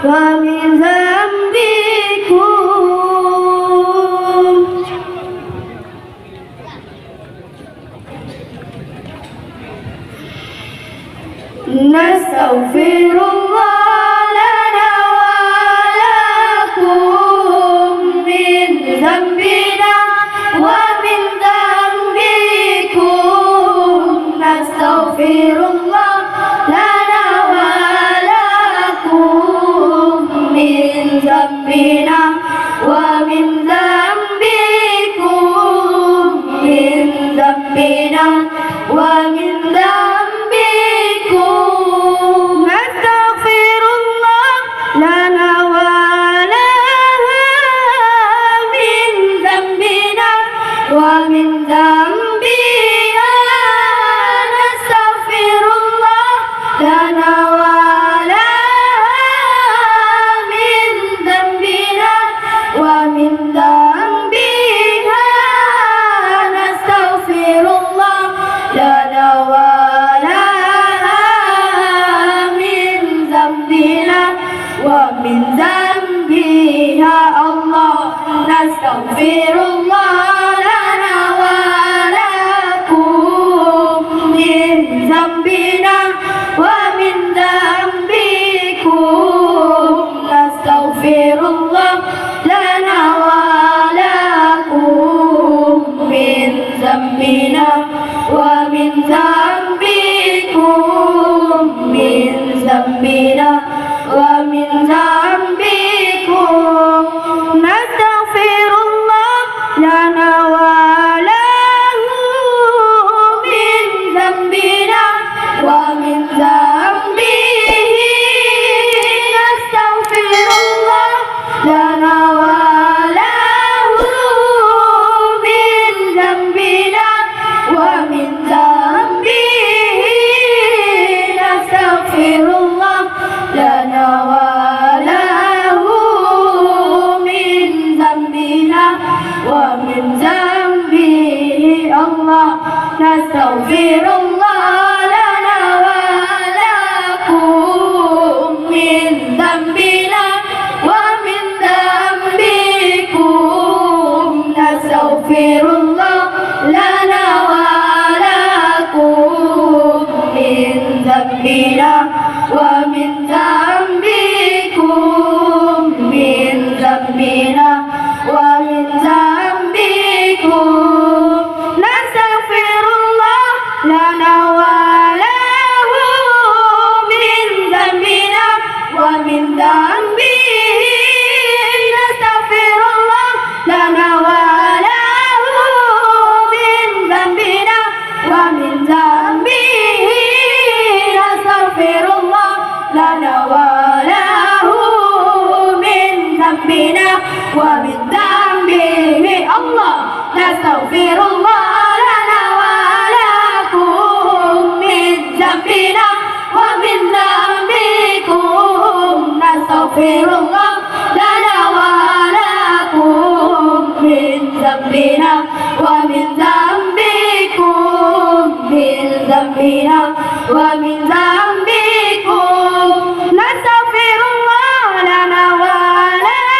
ومن ذنبكم نستغفر الله لنا ولكم من ذنبنا ومن ذنبكم نستغفر الله لنا ولكم من ذنبنا ومن ذنبكم من ذنبنا ومن ذنبكم نستغفر الله لنا ولها من ذنبنا ومن ذنبها نستغفر الله لنا ولها من ذنبنا ومن ذنبها نستغفر الله لنا ومن ذنبها الله نستغفر الله لنا ولكم من ذنبنا ومن ذنبكم نستغفر الله لنا ولكم من ذنبنا ومن ذنبكم من ذنبنا ومن ذنبكم نستغفر الله لنا وله من ذنبنا ومن ذنبه نستغفر الله لنا وله من ذنبنا ومن ذنبه نستغفر الله لنا وله من ذنبنا ومن ذنبه الله نستغفر الله لنا ولكم من ذنبنا ومن ذنبكم نستغفر الله لنا ولكم من ذنبنا ومن ذنبكم من ذنبنا ومن ذنبكم نستغفر الله لنا وله من ذنبنا ومن ذنبه نستغفر الله لنا وله من ذنبنا ومن ذنبه نستغفر الله لنا وله من ذنبنا ومن ذنبه الله نستغفر الله لنا ولكم من ذنبنا ومن ذنبكم نستغفر الله لنا ولكم من ذنبنا ومن ذنبكم من ذنبنا ومن ذنبكم نستغفر الله لنا ولها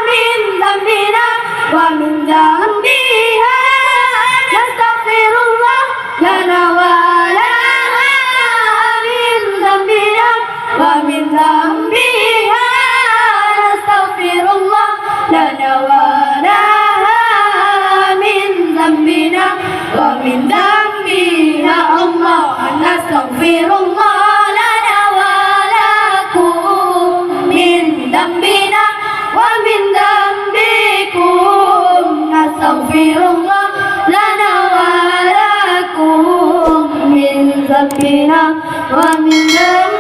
من ذنبنا ومن ذنبها نستغفر الله لنا ولها من ذنبنا ومن ذنبها نستغفر الله لنا ولها من ذنبنا ومن ذنبها الله نستغفر الله لنا ولكم من ذنبنا ومن ذنبكم نستغفر الله لنا ولكم من ذنبنا ومن ذنبكم